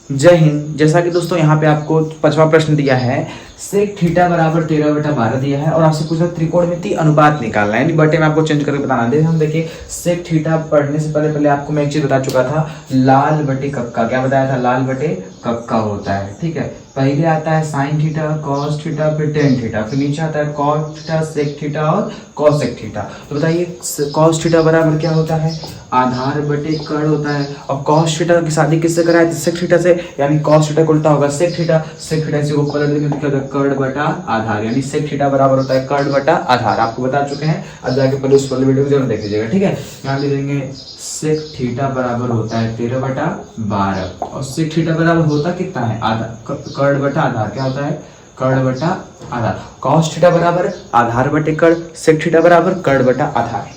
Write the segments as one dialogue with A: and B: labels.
A: जय हिंद। जैसा कि दोस्तों यहाँ पे आपको 5वां प्रश्न दिया है, सेक थीटा बराबर 13/12 दिया है और आपसे पूछा त्रिकोणमिति अनुपात निकालना है, यानी बटे में आपको चेंज करके बताना है। हम देखिए सेक थीटा पढ़ने से पहले आपको मैं एक चीज बता चुका था, लाल बटे कक्का। क्या बताया था? लाल बटे कक्का होता है। ठीक है, पहले आता है साइन थीटा, कॉस थीटा, फिर टेन थीटा, फिर नीचे आता है कॉट थीटा, सेक थीटा और कॉसेक थीटा। तो बताइए कॉस थीटा बराबर क्या होता है? आधार बटे कर्ण होता है। और कॉस थीटा की शादी किससे कराए? सेक थीटा से, यानी कॉस थीटा को उल्टा होगा सेक थीटा। सेक थीटा से वो पलट देंगे तो क्या होगा? कर्ण बटा आधार, यानी सेक थीटा बराबर होता है कर्ण बटा आधार। आपको बता चुके हैं, अब जाके पहले उस वाले वीडियो को जरूर देख लीजिएगा। ठीक है, यहाँ ले देंगे सेक थीटा बराबर होता है 13/12 और सेक थीटा बराबर होता कितना है? आधा, कर्ण बटा आधार। क्या होता है? कर्ण बटा आधार। कॉस थीटा बराबर आधार बटे कर्ण, सेक थीटा बराबर कर्ण बटा आधार।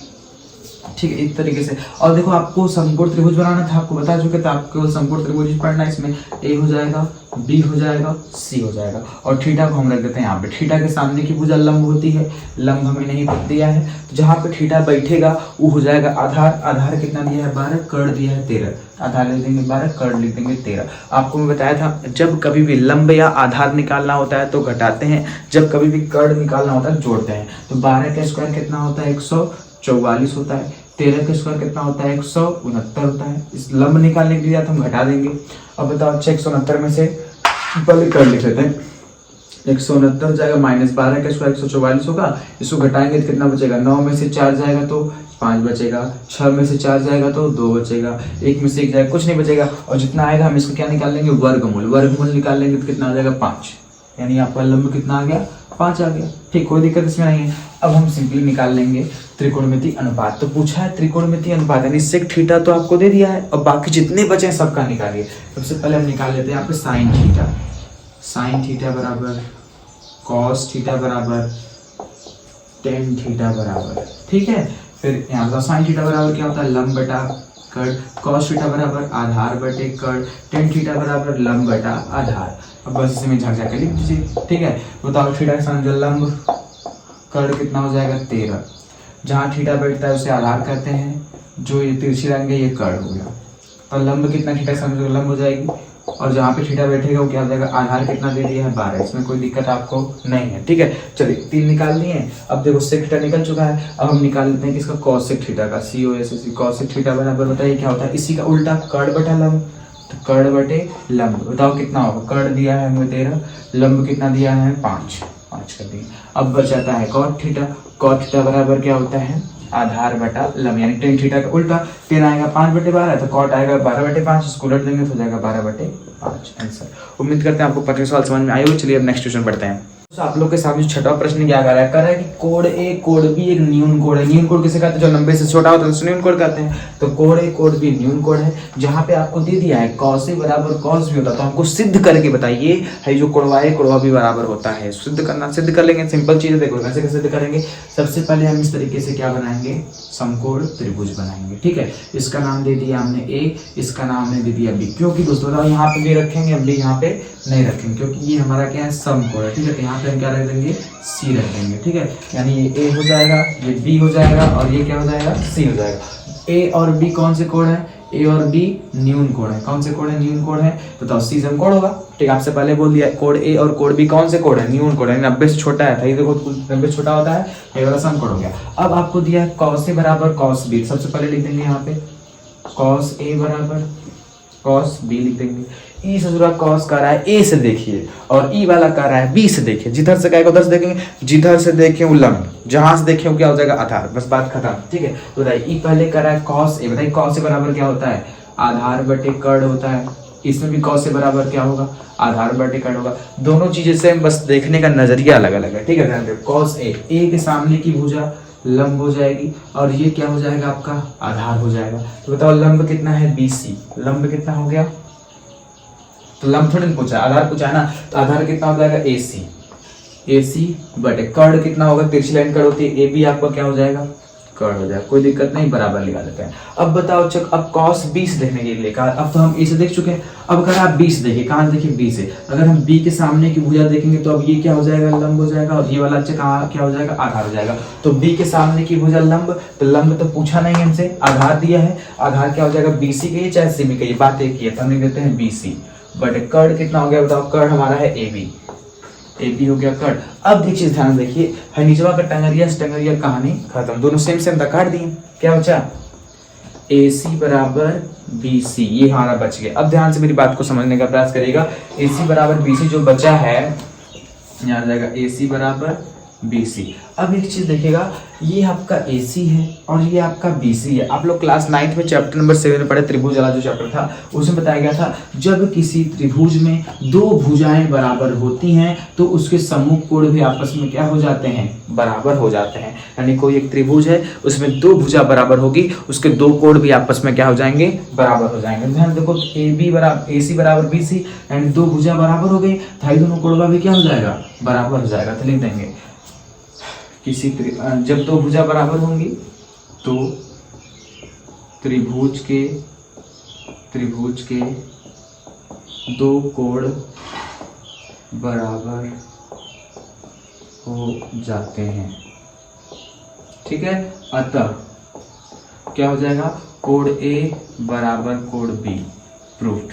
A: ठीक है, इस तरीके से। और देखो आपको समकोण त्रिभुज बनाना था, आपको बता चुके थे, आपको समकोण त्रिभुज पढ़ना है। इसमें ए हो जाएगा, बी हो जाएगा, सी हो जाएगा और थीटा को हम रख देते हैं यहाँ पे। थीटा के सामने की भुजा लंब होती है, लंब हमें नहीं दिया है, तो जहाँ पे थीटा बैठेगा वो हो जाएगा आधार। आधार कितना दिया है? 12, कर्ण दिया है 13। आधार लिख देंगे 12, कर्ण लिख देंगे 13। आपको मैं बताया था, जब कभी भी लंब या आधार निकालना होता है तो घटाते हैं, जब कभी भी कर्ण निकालना होता है जोड़ते हैं। तो 12 का स्क्वायर कितना होता है? 144 होता है। 13 का स्क्वायर कितना होता है? 169 होता है। इस लंब निकालने के लिए तो हम घटा देंगे। अब बताओ, अच्छा 169 में से पहले कर लिख लेते हैं। 169 जाएगा, -12 का स्क्वायर 144 होगा। इसको घटाएंगे तो कितना बचेगा? 9 में से 4 जाएगा तो 5 बचेगा, 6 में से 4 जाएगा तो 2 बचेगा, 1 में से 1 जाएगा, कुछ नहीं बचेगा। और जितना आएगा हम इसको क्या निकाल लेंगे? वर्गमूल। वर्गमूल निकाल लेंगे तो कितना आ जाएगा? 5। यानी आपका लंब कितना आ गया? 5 आ गया। ठीक, कोई दिक्कत इसमें नहीं है। अब हम सिंपली निकाल लेंगे त्रिकोणमिति अनुपात। तो पूछा है त्रिकोणमिति अनुपात, यानी सेक थीटा तो आपको दे दिया है और बाकी जितने बचे हैं सबका निकालिए। सबसे पहले हम निकाल लेते हैं यहाँ पे साइन थीटा। साइन थीटा बराबर कॉस थीटा बराबर टेन थीटा बराबर। ठीक है, फिर यहाँ पर साइन थीटा बराबर क्या होता है? लंब बटा कर्ण। कॉस थीटा बराबर आधार बटे कर्ण। टेन थीटा बराबर लंब बटा आधार। अब बस इसमें झकझक लिख दीजिए। ठीक है, बताओ थीटा के साथ जो लंब, कर्ण कितना हो जाएगा? 13। जहाँ थीटा बैठता है उसे आधार कहते हैं, जो ये तिरछी रंग है ये कर्ण हो गया। तो लंब कितना थीटा के साथ लंब हो जाएगी, और जहाँ पे थीटा बैठेगा वो क्या हो जाएगा? आधार कितना दे दिया है? 12। इसमें कोई दिक्कत आपको नहीं है। ठीक है, चलिए 3 निकाल दिए। अब देखो सेक थीटा निकल चुका है। अब हम निकाल लेते हैं किसका? कॉसेक थीटा का। COSEC कॉसेक थीटा बराबर बताइए क्या होता है? इसी का उल्टा, कर्ण बटा लंब। तो कर्ण बटे लंब बताओ कितना होगा? कर्ण दिया है हमें 13, लंब कितना दिया है? 5 कर दिए। अब बच जाता है कॉट थीटा। कॉट थीटा बराबर क्या होता है? आधार बटा लंब, यानी टेन थीटा का उल्टा। टेन आएगा 5/12, तो कॉट आएगा 12/5। इसको उलट देंगे तो हो जाएगा 12/5 आंसर। उम्मीद करते हैं आपको 5 सवाल समझ में आए हो। चलिए अब नेक्स्ट क्वेश्चन पढ़ते हैं। तो आप लोग के सामने 6वां प्रश्न क्या कर रहा है कि कोण ए कोण बी एक न्यून कोण है। न्यून कोण किसे कहते हैं? जो 90 से छोटा होता है तो न्यून कोण कहते हैं। तो कोण ए कोण बी न्यून कोण है। जहाँ पे आपको दे दिया है कॉस ए बराबर कॉस बी होता है, तो हमको सिद्ध करके बताइए है जो कोणवा ए कोणवा बी बराबर होता है। सिद्ध करना, सिद्ध कर लेंगे। सिंपल चीज है, देखो कैसे कैसे सिद्ध करेंगे। सबसे पहले हम इस तरीके से क्या बनाएंगे? समकोण त्रिभुज बनाएंगे। ठीक है, इसका नाम दे दिया हमने ए, इसका नाम हमने दे दिया बी। क्योंकि दोस्तों बताओ यहाँ पे बी रखेंगे, अब बी यहाँ पे नहीं रखेंगे क्योंकि ये हमारा क्या है? समकोण है। ठीक है, तो यहाँ पे हम क्या रख देंगे? सी रख देंगे। ठीक है, यानी ये ए हो जाएगा, ये बी हो जाएगा और ये क्या हो जाएगा? सी हो जाएगा। ए और बी कौन से कोण है? ए और बी न्यून कोण है। कौन से कोण है? न्यून कोण है। तो सी समकोण होगा। ठीक, आपसे पहले बोल दिया कोण ए और कोण बी कौन से कोण है? न्यून कोण है, 90 से छोटा है। ये देखो 90 से छोटा होता है, ये वाला समकोण हो गया। अब आपको दिया है कॉस ए बराबर कॉस बी। सबसे पहले लिख देंगे यहाँ पे कॉस ए बराबर कॉस बी लिख देंगे। ई से जुड़ा कॉस कर रहा है ए से देखिए, और ई वाला कर रहा है बी से देखिए। जिधर से कहेगा उधर से देखेंगे, जिधर से देखें वो लंब, जहां से देखें वो क्या हो जाएगा? आधार। बस बात खत्म। ठीक है, तो बताइए ई पहले कर रहा है कॉस ए। बताइए कॉस ए बराबर क्या होता है? आधार बटे कर्ण होता है। इसमें भी कॉस ए बराबर क्या होगा? आधार बटे कर्ण होगा। दोनों चीजें सेम, बस देखने का नजरिया अलग अलग है। ठीक है, ध्यान रखिए कॉस ए, ए के सामने की भुजा लंब हो जाएगी और ये क्या हो जाएगा? आपका आधार हो जाएगा। तो बताओ लंब कितना है? BC। लंब कितना हो गया? तो लंब थोड़ी पूछा, आधार पूछा है ना। तो आधार कितना हो जाएगा? AC बटे कर्ण कितना होगा? तिरछी लाइन कर्ण होती है, AB आपका क्या हो जाएगा? कर्ण हो जाएगा। कोई दिक्कत नहीं, बराबर लगा देते हैं। अब बताओ चक, अब कॉस 20 देखने के लिए कहा। अब तो हम ए से देख चुके हैं, अब अगर आप 20 देखिए, कहाँ से देखिए? बी से। अगर हम बी के सामने की भुजा देखेंगे तो अब ये क्या हो जाएगा? लंब हो जाएगा, और ये वाला अच्छा कहाँ क्या हो जाएगा? आधार हो जाएगा। तो बी के सामने की भुजा लंब, तो लंब तो पूछा नहीं हमसे, आधार दिया है। आधार क्या हो जाएगा? BC के, चाहे CB के, बात एक ही है, तो हम लिख देते हैं BC। बटे कर्ण कितना हो गया बताओ, कर्ण हमारा है ए बी हो गया कर्ण। अब देखिए ध्यान देखिए, है नीचवा का टंगरिया टंगरिया कहानी खत्म, दोनों सेम सेम था, काट दिए, क्या बचा ए सी बराबर बी सी, ये हमारा बच गया। अब ध्यान से मेरी बात को समझने का प्रयास करिएगा, ए सी बराबर बी सी जो बचा है यहाँ आ जाएगा ए सी बराबर बी सी। अब एक चीज देखिएगा, ये आपका ए सी है और ये आपका बी सी है। आप लोग क्लास 9 में चैप्टर नंबर 7 में पढ़े, त्रिभुज वाला जो चैप्टर था उसमें बताया गया था, जब किसी त्रिभुज में दो भुजाएं बराबर होती हैं तो उसके सम्मुख कोण भी आपस में क्या हो जाते हैं, बराबर हो जाते हैं। यानी कोई एक त्रिभुज है उसमें दो भुजा बराबर होगी, उसके दो कोण भी आपस में क्या हो जाएंगे, बराबर हो जाएंगे। ध्यान देखो, ए सी बराबर बी सी, यानी दो भुजा बराबर हो गई, दोनों कोण भी क्या हो जाएगा, बराबर हो जाएगा। तो लिख देंगे जब दो भुजा बराबर होंगी तो त्रिभुज के दो कोण बराबर हो जाते हैं, ठीक है। अतः क्या हो जाएगा, कोण ए बराबर कोण बी, प्रूव्ड,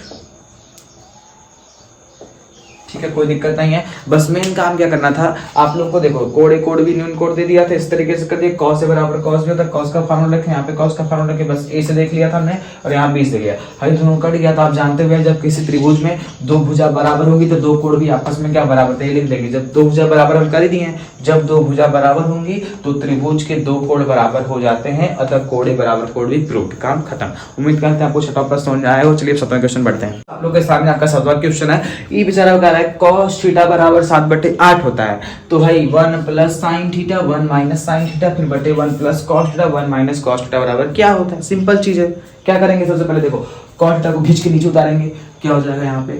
A: ठीक है, कोई दिक्कत नहीं है। बस मेन काम क्या करना था आप लोग को, देखो कोण ए कोण बी न्यून कोण दे दिया था, इस तरीके से कर दिया, कॉस ए बराबर कॉस बी होता है, कॉस का फार्मूला रखें, यहाँ पे कॉस का फार्मूला रखें, बस ए से देख लिया था हमने और यहाँ बी से लिया, हरी दोनों कट गया। तो आप जानते हुए जब किसी त्रिभुज में दो भुजा बराबर होगी तो दो कोण भी आपस में क्या बराबर थे, लिख देंगे। जब दो भुजा बराबर हम कर ही दिए, जब दो भुजा बराबर होंगी तो त्रिभुज के दो कोण बराबर हो जाते हैं, अतः कोण ए बराबर कोण बी, प्रूव्ड, काम खत्म। उम्मीद करते हैं आपको छठा प्रश्न समझ में आया हो। चलिए 7वां क्वेश्चन बढ़ते हैं। आप लोग के सामने आपका 7वां क्वेश्चन है, ये बेचारा बता रहा है cos थीटा बराबर 7/8 होता है, तो भाई 1 plus sine theta 1 minus sine theta फिर बटे 1 plus cos theta 1 minus cos theta बराबर क्या होता है। सिंपल चीज है, क्या करेंगे, सबसे पहले देखो कॉस थीटा को खींच के नीचे उतारेंगे, क्या हो जाएगा यहाँ पे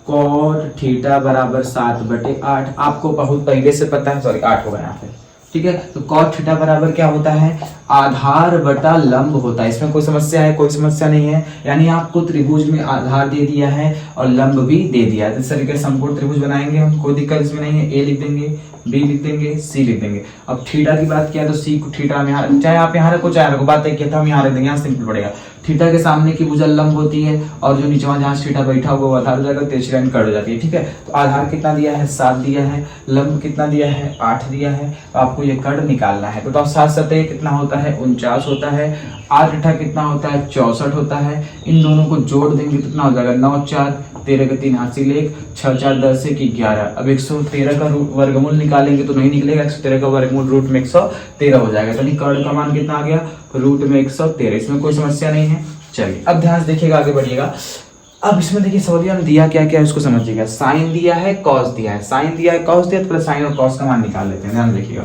A: कॉट थीटा बराबर 7/8, आपको बहुत पहले से पता है, सॉरी 8 होगा यहाँ पे, ठीक है। तो कॉट थीटा बराबर क्या होता है, आधार बटा लंब होता है। इसमें कोई समस्या है, कोई समस्या नहीं है, यानी आपको त्रिभुज में आधार दे दिया है और लंब भी दे दिया है, इस तरीके से समकोण त्रिभुज बनाएंगे हम, कोई दिक्कत इसमें नहीं है। ए लिख देंगे, बी लिख देंगे, सी लिख देंगे। अब थीटा की बात किया तो सी को थीटा हम यहाँ, चाहे आप यहाँ रखो चाहे रखो, बात है कि हम यहाँ रख देंगे, यहाँ सिंपल पड़ेगा। थीटा के सामने की भुजा लंब होती है और जो नीचे जहाँ थीटा बैठा हुआ वो आधार हो जाएगा, तिरछी लाइन कट हो जाती है, ठीक है। तो आधार कितना दिया है, 7 दिया है, लंब कितना दिया है, 8 दिया है, तो आपको ये कट निकालना है। तो 7 7 कितना होता है, 49 होता है। 8 8 कितना होता है, 64 होता है। इन दोनों को जोड़ देंगे तो कितना हो जाएगा, 9 4 13 के 3 हाथ से 1, 6 4 10 से 11। अब 113 का वर्गमूल निकालेंगे तो नहीं निकलेगा, 113 का वर्गमूल रूट में 113 हो जाएगा, तो कर्ण का मान कितना आ गया, रूट में 113। इसमें कोई समस्या नहीं है। चलिए अब ध्यान से देखिएगा, आगे बढ़िएगा। अब इसमें देखिए सवालिया में दिया क्या क्या है उसको समझिएगा। साइन दिया है, कॉस दिया है, साइन दिया है, कॉस दिया है, तो साइन और कॉस का मान निकाल लेते हैं, ध्यान देखिएगा।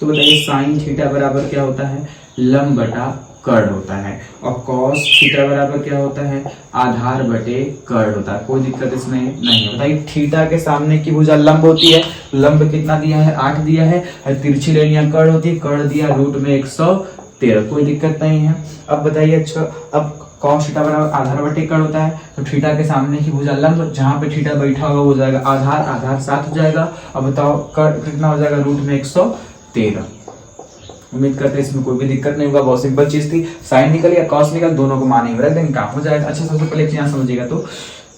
A: तो बताइए साइन थीटा बराबर क्या होता है, लंब बटा कर्ण होता है, और कॉस थीटा बराबर क्या होता है, आधार बटे कर्ण होता है, कोई दिक्कत इसमें नहीं है। बताइए थीटा के सामने की भुजा लंब होती है, लंब कितना दिया है, 8 दिया है, तिरछी लाइन यहाँ कर्ण होती है, कर्ण दिया रूट में 113, कोई दिक्कत नहीं है। अब बताइए अच्छा, अब कॉस थीटा बराबर आधार बटे कर्ण होता है, तो थीटा के सामने की भुजा लंब, जहाँ पे थीटा बैठा होगा वो जाएगा आधार, आधार 7 हो जाएगा। अब बताओ कर्ण कितना हो जाएगा, रूट में 113। उम्मीद करते हैं इसमें कोई भी दिक्कत नहीं होगा, बहुत सिंपल चीज थी। साइन निकल या कॉस निकल, दोनों को मान ही रख देंगे, काम हो जाएगा। अच्छा सबसे पहले एक चीज समझिएगा, तो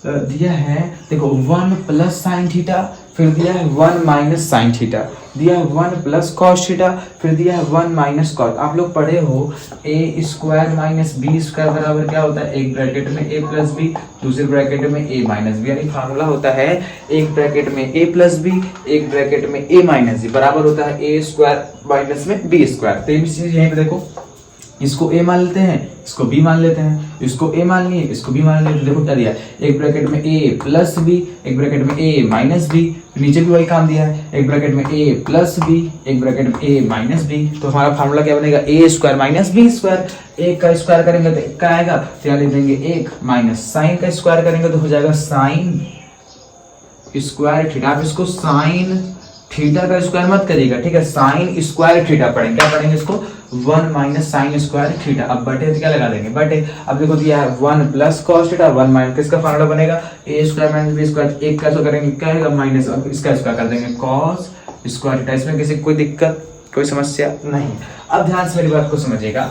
A: दिया है देखो 1 प्लस साइन थीटा, फिर दिया है 1 माइनस साइन थीटा, दिया है 1 प्लस कॉस थीटा, फिर दिया है 1 माइनस कॉस। आप लोग पढ़े हो ए स्क्वायर माइनस बी स्क्वायर बराबर क्या होता है, एक ब्रैकेट में ए प्लस बी, दूसरे ब्रैकेट में ए माइनस बी, यानी फार्मूला होता है एक ब्रैकेट में ए प्लस बी, एक ब्रैकेट में ए माइनस बी, बराबर होता है ए स्क्वायर माइनस में बी स्क्वायर। तो ये चीज यहीं पे देखो, इसको a मान लेते हैं, इसको b मान लेते हैं, इसको a मान लिए, इसको b मान लेते हैं। देखो क्या दिया है, एक ब्रैकेट में a प्लस b, एक ब्रैकेट में a माइनस b, नीचे भी वही काम दिया है, एक ब्रैकेट में a प्लस b, एक ब्रैकेट में a माइनस b। तो हमारा फार्मूला क्या बनेगा, a square minus b square. एक का स्क्वायर करेंगे तो एक का आएगा, तो यहाँ लिख देंगे 1 माइनस साइन का स्क्वायर करेंगे तो हो जाएगा साइन स्क्वायर थीटा। आप इसको साइन थीटा का स्क्वायर मत करिएगा, ठीक है, साइन स्क्वायर थीटा पढ़ेंगे। क्या पढ़ेंगे इसको, 1 माइनस साइन स्क्वायर थीटा। अब बटे क्या लगा देंगे, बटे। अब देखो दिया है 1 प्लस कॉस थीटा, 1 माइनस, किसका फार्मूला बनेगा, ए स्क्वायर माइनस बी स्क्वायर। एक का तो करेंगे क्या आएगा, माइनस, अब इसका स्क्वायर कर देंगे कॉस स्क्वायर थीटा। इसमें किसी कोई दिक्कत, कोई समस्या नहीं। अब ध्यान से मेरी बात को समझिएगा,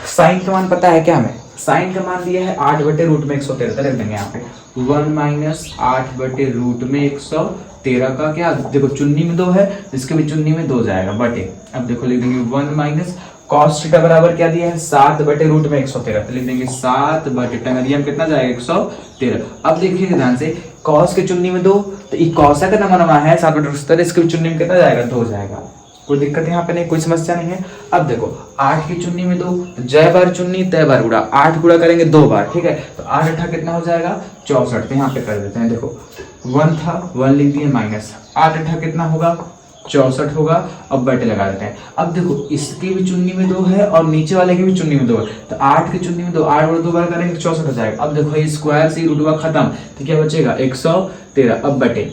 A: साइन का मान पता है क्या हमें, साइन का मान दिया है 8/√113, तो लिख देंगे यहाँ पे 1 माइनस 8/√113 का क्या, देखो चुन्नी में 2 है, इसके भी चुन्नी में 2 जाएगा बटे, अब देखो लिख देंगे 1 माइनस कॉस थीटा बराबर क्या दिया है 7/√113, तो लिख देंगे 7/टंगरिया में कितना जाएगा 113। अब देखिए ध्यान से, कॉस के चुन्नी में 2, तो ये कॉसा का नंबर है 7/113, इसके चुन्नी में कितना जाएगा 2 जाएगा, कोई दिक्कत यहाँ पे नहीं, कोई समस्या नहीं है। अब देखो 8 की चुन्नी में 2, तो जय बार चुन्नी तय बार गुड़ा, 8 गुड़ा करेंगे 2 बार, ठीक है, तो 8 8 कितना हो जाएगा 64, तो यहाँ पे कर देते हैं, देखो 1 था 1 लिख दिए माइनस 8 8 कितना होगा 64 होगा। अब बटे लगा देते हैं, अब देखो इसकी भी चुन्नी में 2 है और नीचे वाले की भी चुन्नी में 2 है, तो 8 की चुन्नी में 2, 8 गुणा 2 बार करेंगे 64 हो जाएगा। अब देखो ये स्क्वायर से रूट खत्म, तो क्या बचेगा 113, अब बटे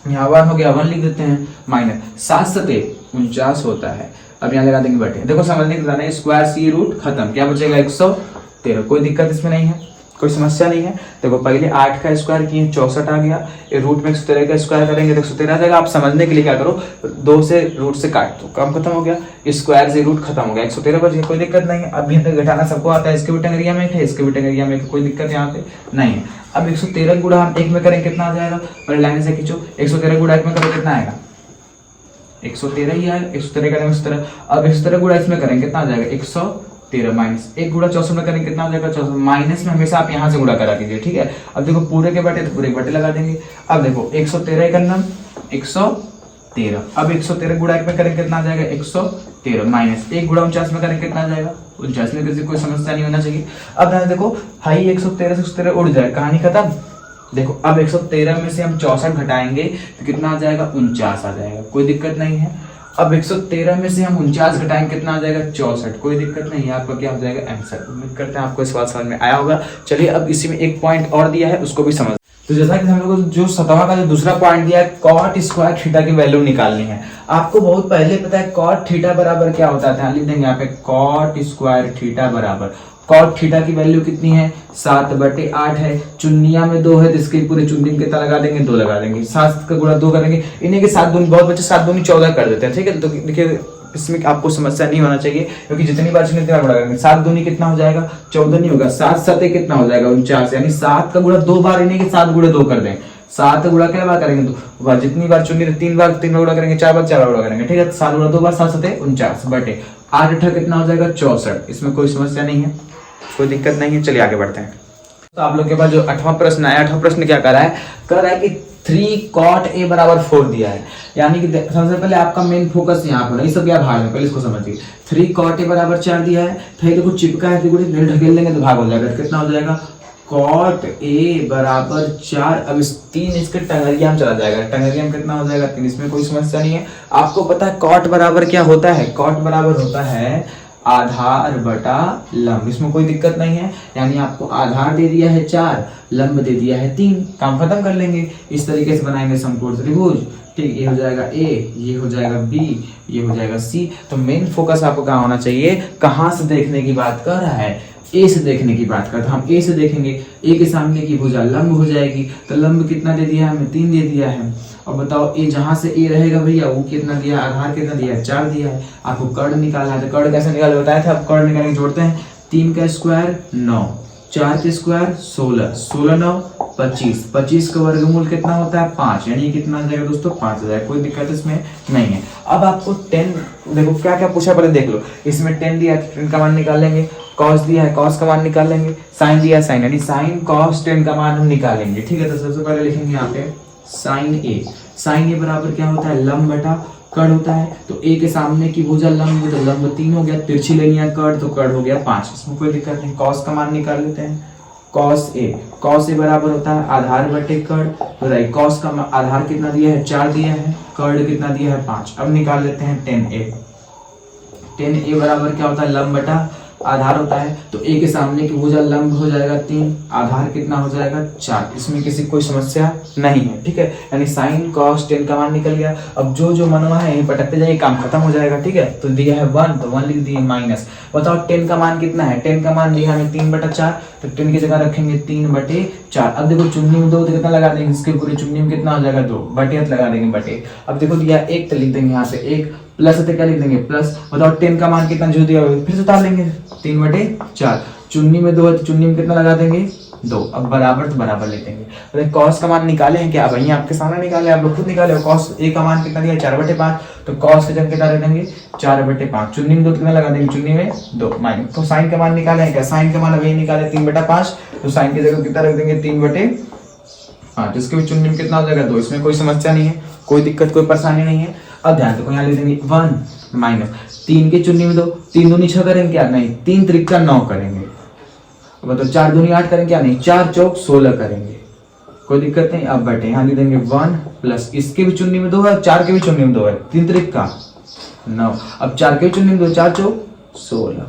A: यहाँ 1 हो गया 1 लिख देते हैं माइनस 7 7 49 होता है। अब यहाँ लगा देंगे बटे, देखो समझने के लिए स्क्वायर सी रूट खत्म, क्या बचेगा 113, कोई दिक्कत इसमें नहीं है, कोई समस्या नहीं है। देखो पहले 8 का स्क्वायर किए 64 आ गया, ये रूट में 113 का स्क्वायर करेंगे तो 113 आ जाएगा। आप समझने के लिए क्या करो, 2 से रूट से काट दो, काम खत्म हो गया, स्क्वायर से रूट खत्म हो गया, 113 बच गया, कोई दिक्कत नहीं है। अब यहाँ घटाना सबको आता है, इसके भी टंगरिया में है, इसके भी टंगरिया में, कोई दिक्कत यहाँ पे नहीं है। अब 113 गुणा हम 1 में करेंगे कितना आ जाएगा, और लाइन से खींचो, 113 गुणा 1 में करो कितना आएगा 113 ही आएगा, 113 करेंगे 113। अब 113 गुणा इसमें करेंगे कितना आ जाएगा 113 माइनस 1 गुणा 64 में करेंगे कितना आ जाएगा 64, माइनस में हमेशा आप यहाँ से गुणा करा कीजिए, ठीक है। अब देखो पूरे के बटे तो पूरे के बटे लगा देंगे। अब देखो 113 करना 113, अब 113 गुणा 1 में करेंगे कितना आ जाएगा 113 माइनस 1 गुणा 49 में करेंगे कितना आ जाएगा 49 में, किसी कोई समस्या नहीं होना चाहिए। अब देखो हाई 113 से 113 उड़ जाए, कहानी खत्म। देखो अब 113 में से हम 64 घटाएंगे तो कितना आ जाएगा 49 आ जाएगा, कोई दिक्कत नहीं है। अब 113 में से हम 49 घटाएंगे कितना आ जाएगा 64, कोई दिक्कत नहीं है, आपका क्या हो जाएगा आंसर। उम्मीद करते हैं आपको इस बात समझ में आया होगा। चलिए अब इसी में एक पॉइंट और दिया है उसको भी समझ। तो जैसा कि हम लोग जो 7वां का जो दूसरा पॉइंट दिया है, कॉट स्क्वायर थीटा की वैल्यू निकालनी है। आपको बहुत पहले पता है कॉट थीटा बराबर क्या होता था, लिख देंगे यहाँ पे कॉट स्क्वायर थीटा बराबर, कॉट थीटा की वैल्यू कितनी है 7/8 है, चुन्निया में 2 है तो इसके पूरे चुन्नी में कितना लगा देंगे 2 लगा देंगे, 7 का गुणा 2 करेंगे, इन्हीं के 7 दूनी, बहुत बच्चे 7 दूनी 14 कर देते हैं, ठीक है। तो देखिए इसमें आपको समस्या नहीं होना चाहिए, क्योंकि जितनी बार चुनिए उतनी बार गुणा करेंगे। 7 दूनी कितना हो जाएगा 14 नहीं होगा, 7 7 कितना हो जाएगा 49, यानी 7 का गुणा 2 बार, इन्हीं के 7 गुणा 2 कर दें, 7 गुणा क्या बार करेंगे 2 जितनी बार चुनिए 3 बार गुणा करेंगे, 4 बार 4 बार गुणा करेंगे, ठीक है। 7 गुणा 2 बार 7 7 49 बटे 8 8 कितना हो जाएगा 64, इसमें कोई समस्या नहीं है, कोई दिक्कत नहीं है। चलिए आगे बढ़ते हैं। तो आप लोग के पास जो 8वां प्रश्न आया, 8वां प्रश्न क्या कर रहा है कि 3 cot a बराबर 4 दिया है, यानी कि सबसे पहले आपका मेन फोकस यहाँ पर, ये सब क्या भाग है पहले इसको समझिए। 3 cot a बराबर 4 दिया है, फिर देखो चिपका है, ढकेल देंगे तो भाग हो जाएगा, कितना हो जाएगा cot a बराबर 4। अब इस 3 इसके टंगरिया में चला जाएगा, टंगरिया में कितना हो जाएगा 3, इसमें कोई समस्या नहीं है। आपको पता है cot बराबर क्या होता है, cot बराबर होता है आधार बटा लंब, इसमें कोई दिक्कत नहीं है, यानी आपको आधार दे दिया है 4, लंब दे दिया है 3, काम खत्म कर लेंगे। इस तरीके से बनाएंगे समकोण त्रिभुज, ठीक, ये हो जाएगा A, ये हो जाएगा B, ये हो जाएगा C। तो मेन फोकस आपको कहाँ होना चाहिए, कहाँ से देखने की बात कर रहा है, A से देखने की बात करते हैं। हम A से देखेंगे, A के सामने की भुजा लंब हो जाएगी, तो लंब कितना दे दिया है हमें 3 दे दिया है। और बताओ A जहां से A रहेगा भैया वो कितना दिया, आधार कितना दिया है 4 दिया है। आपको कर्ण निकालना है, तो कर्ण कैसे निकाले बताया था, अब कर्ण निकालने जोड़ते हैं, 3 का स्क्वायर 9, 4 के स्क्वायर 16, 16 9 25, 25 का वर्गमूल कितना होता है 5, यानी कितना आ जाएगा दोस्तों 5 आ जाएगा, कोई दिक्कत इसमें नहीं है। अब आपको 10 देखो क्या क्या पूछा पहले देख लो, इसमें 10 दिया है 10 का मान निकालेंगे, कॉस दिया है कॉस का मान निकालेंगे, साइन दिया है साइन, यानी साइन कॉस 10 का मान हम निकालेंगे, ठीक है। तो सबसे पहले लिखेंगे यहाँ पे साइन ए, साइन ए बराबर क्या होता है लंब बटा कर्ण होता है, तो ए के सामने की भुजा लंब, तो लंब 3 हो गया, तिरछी लेनी है कर्ण, तो कर्ण हो गया 5, इसमें कोई दिक्कत नहीं। कॉस का मान निकाल लेते हैं, कॉस ए बराबर होता है आधार बटे कर्ण, तो कॉस का आधार कितना दिया है 4 दिया है, कर्ण कितना दिया है 5। अब निकाल लेते हैं 10a बराबर क्या होता है लंब बटा आधार होता है, तो ए के सामने की भुजा लंब हो जाएगा 3, आधार कितना हो जाएगा 4, इसमें किसी कोई समस्या नहीं है, ठीक है। यानी साइन कॉस 10 का मान निकल गया। अब जो जो मनवा है यहीं पटकते जाइए, काम खत्म हो जाएगा, ठीक है। तो दिया है 1, तो 1 लिख दिए माइनस, बताओ 10 का मान कितना है, 10 का मान दिया हमें 3/4, तो 10 की जगह रखेंगे 3/4। अब देखो चुन्नी में 2 तो कितना लगा देंगे, इसके पूरी चुन्नी में कितना हो जाएगा 2, बटे लगा देंगे बटे। अब देखो दिया 1 तो लिख देंगे यहाँ पे 1, प्लस क्या लिख देंगे प्लस, बताओ 10 का मान कितना जो दिया फिर से उतार लेंगे 3/4, चुन्नी में 2 है तो चुन्नी में कितना लगा देंगे 2। अब बराबर तो बराबर ले लेंगे। तो कॉस का मान निकाले हैं क्या, वही आपके सामने निकाले, आप लोग खुद निकाले। कॉस ए का मान कितना दिया 4/5, तो कॉस की जगह कितना रख देंगे 4/5। चुन्नी में 2 कितना लगा देंगे, चुन्नी में 2 माइनस। तो साइन का मान निकाले हैं क्या, साइन का मान वही निकाले 3/5, तो साइन की जगह कितना रख देंगे 3/5, जिसके भी चुन्नी में कितना हो जाएगा 2। इसमें कोई समस्या नहीं है, कोई दिक्कत कोई परेशानी नहीं है। अब ध्यान रखो, यहाँ ले देंगे 1 माइनस 3 के चुन्नी में 2, 3 दूनी 6 करेंगे क्या, नहीं 3 त्रिका 9 करेंगे। मतलब 4 दूनी 8 करेंगे क्या, नहीं 4 चौक 16 करेंगे, कोई दिक्कत नहीं। अब बैठे यहाँ ले देंगे 1 प्लस इसके भी चुन्नी में 2 है, 4 के भी चुन्नी में 2 है, 3 त्रिका 9। अब 4 के भी चुन्नी में 2, 4 चौक 16।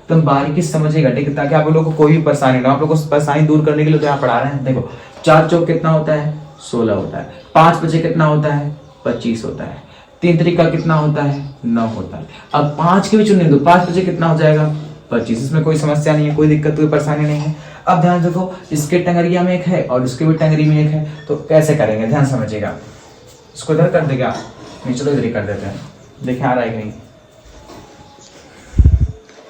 A: तुम बारीकी से समझिएगा, ठीक है, ताकि आप लोगों को कोई भी परेशानी ना हो। आप लोगों को परेशानी दूर करने के लिए तो यहाँ पढ़ा रहे हैं। देखो 4 चौक कितना होता है 16 होता है, 5 बजे कितना होता है 25 होता है, 3 त्रिका कितना होता है 9 होता है। अब 5 के भी चुन्नी दो, 5 बजे कितना हो जाएगा 25। इसमें कोई समस्या नहीं है, कोई दिक्कत कोई परेशानी नहीं है। अब ध्यान रखो, इसके टंगरिया में एक है और इसके भी टंगरी में एक है, तो कैसे करेंगे ध्यान समझिएगा। इसको इधर कर देगा, नहीं चलो इधर ही कर देते हैं, देखें आ रहा है कहीं,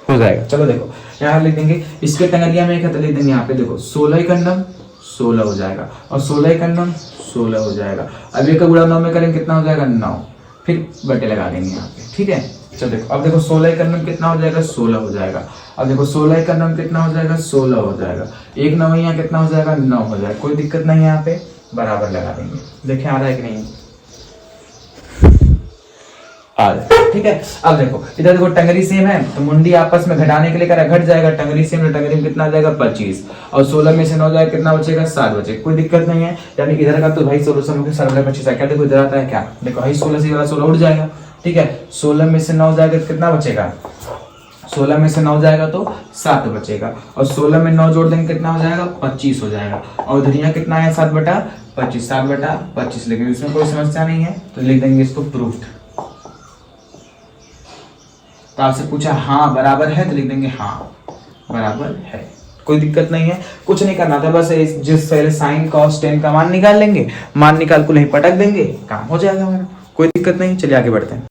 A: हो जाएगा। चलो देखो यहाँ लिख देंगे, इसके टंगरिया में एक है तो लिख देंगे यहाँ पे, देखो 16 एकन्नम 16 हो जाएगा और 16 एकन्नम 16 हो जाएगा। अब ये का गुणा 9 में करेंगे कितना हो जाएगा 9, फिर बटे लगा देंगे यहाँ पे, ठीक है। चलो देखो, अब देखो 16 एकन्नम कितना हो जाएगा 16 हो जाएगा। अब देखो 16 एकन्नम कितना हो जाएगा 16 हो जाएगा, 1 9 यहाँ कितना हो जाएगा 9 हो जाएगा, कोई दिक्कत नहीं है। यहाँ पे बराबर लगा देंगे, देखें आ रहा है कि नहीं, आ रहा है, ठीक है। अब देखो इधर देखो टंगरी सेम है तो मुंडी आपस में घटाने के लिए करा घट जाएगा, टंगरी सेम है, टंगरी में कितना आ जाएगा 25 और 16 में से 9 जाएगा कितना बचेगा 7 बचे, कोई दिक्कत नहीं है। यानी इधर का तो भाई सोल्यूशन होकर 25 है क्या, देखो इधर आता है क्या, देखो भाई 16 से वाला 16 उड़ जाएगा, ठीक है। 16 में से 9 जाएगा तो कितना बचेगा, 16 में से 9 जाएगा तो 7 बचेगा और 16 में 9 जोड़ देंगे कितना हो जाएगा 25 हो जाएगा। और उधर यहाँ कितना है 7/25, 7/25, लेकिन इसमें कोई समस्या नहीं है तो लिख देंगे इसको प्रूफ्ड। तो आपसे पूछा हाँ बराबर है तो लिख देंगे हाँ बराबर है, कोई दिक्कत नहीं है, कुछ नहीं करना था, बस जिस पहले साइन कॉस टेन का मान निकाल लेंगे, मान निकाल को नहीं पटक देंगे, काम हो जाएगा हमारा, कोई दिक्कत नहीं। चलिए आगे बढ़ते हैं।